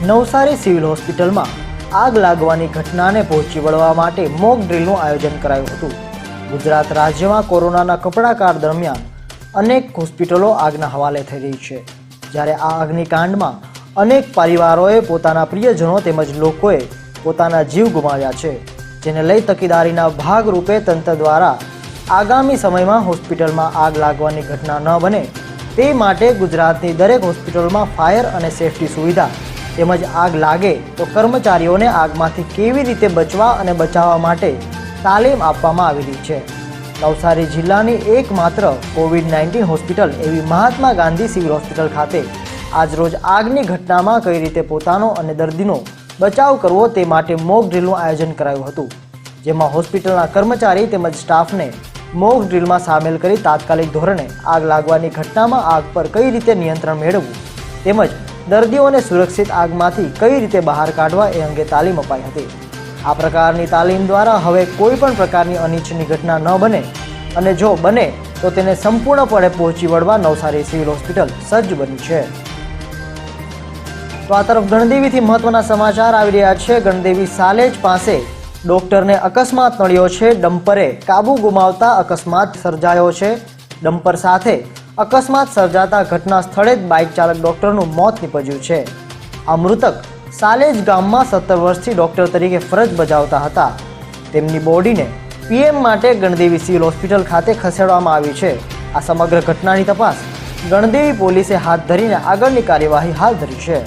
Navsari civil હોસ્પિટલમાં આગ લાગવાની ઘટનાને પહોંચી વળવા માટે મોક ડ્રીલનું આયોજન કરાયું હતું। ગુજરાત રાજ્યમાં કોરોનાના કપડાકાળ દરમિયાન અનેક હોસ્પિટલો આગના હવાલે થઈ રહી છે, જ્યારે આ અગ્નિકાંડમાં અનેક પરિવારોએ પોતાના પ્રિયજનો તેમજ લોકોએ પોતાના જીવ ગુમાવ્યા છે, જેને લઈ તકેદારીના ભાગરૂપે તંત્ર દ્વારા આગામી સમયમાં હોસ્પિટલમાં આગ લાગવાની ઘટના ન બને તે માટે ગુજરાતની દરેક હોસ્પિટલમાં ફાયર અને સેફટી સુવિધા તેમજ આગ લાગે તો કર્મચારીઓને આગમાંથી કેવી રીતે બચવા અને બચાવવા માટે તાલીમ આપવામાં આવી રહી છે। નવસારી જિલ્લાની એકમાત્ર કોવિડ-19 હોસ્પિટલ એવી મહાત્મા ગાંધી સિવિલ હોસ્પિટલ ખાતે આજરોજ આગની ઘટનામાં કઈ રીતે પોતાનો અને દર્દીનો બચાવ કરવો તે માટે મોક ડ્રીલનું આયોજન કરાયું હતું, જેમાં હોસ્પિટલના કર્મચારી તેમજ સ્ટાફને મોક ડ્રીલમાં સામેલ કરી તાત્કાલિક ધોરણે આગ લાગવાની ઘટનામાં આગ પર કઈ રીતે નિયંત્રણ મેળવવું તેમજ દર્દીઓને સુરક્ષિત આગમાંથી કઈ રીતે બહાર કાઢવા એ અંગે તાલીમ અપાઈ હતી। આ પ્રકારની તાલીમ દ્વારા હવે કોઈ પણ પ્રકારની અનિચ્છનીય ઘટના ન બને અને જો બને તો તેને સંપૂર્ણપણે પહોંચી વળવા નવસારી સિવિલ હોસ્પિટલ સજ્જ બની છે। તો આ તરફ ગણદેવીથી મહત્વના સમાચાર આવી રહ્યા છે। ગણદેવી સાલેજ પાસે ડોક્ટરને અકસ્માત નડ્યો છે। ડમ્પરે કાબુ ગુમાવતા અકસ્માત સર્જાયો છે। ડમ્પર સાથે અકસ્માત સર્જાતા ઘટના સ્થળે જ બાઇક ચાલક ડોક્ટરનું મોત નીપજ્યું છે। આ મૃતક સાલેજ ગામમાં 17 વર્ષથી ડોક્ટર તરીકે ફરજ બજાવતા હતા। તેમની બોડીને પીએમ માટે ગણદેવી સિવિલ હોસ્પિટલ ખાતે ખસેડવામાં આવી છે। આ સમગ્ર ઘટનાની તપાસ ગણદેવી પોલીસે હાથ ધરીને આગળની કાર્યવાહી હાથ ધરી છે।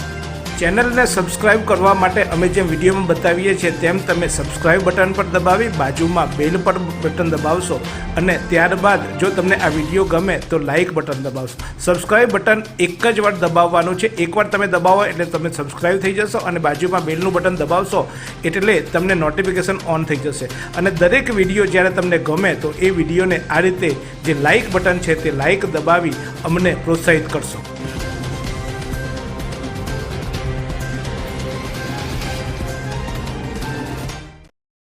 ચેનલને સબસ્ક્રાઇબ કરવા માટે અમે જેમ વિડીયોમાં બતાવીએ છીએ તેમ તમે સબસ્ક્રાઇબ બટન પર દબાવી બાજુમાં બેલ પર બટન દબાવશો અને ત્યારબાદ જો તમને આ વિડીયો ગમે તો લાઇક બટન દબાવશો। સબસ્ક્રાઇબ બટન એક જ વાર દબાવવાનું છે, એકવાર તમે દબાવો એટલે તમે સબસ્ક્રાઇબ થઈ જશો અને બાજુમાં બેલનું બટન દબાવશો એટલે તમને નોટિફિકેશન ઓન થઈ જશે અને દરેક વિડીયો જ્યારે તમને ગમે તો એ વિડીયોને આ રીતે જે લાઇક બટન છે તે લાઇક દબાવી અમને પ્રોત્સાહિત કરશો।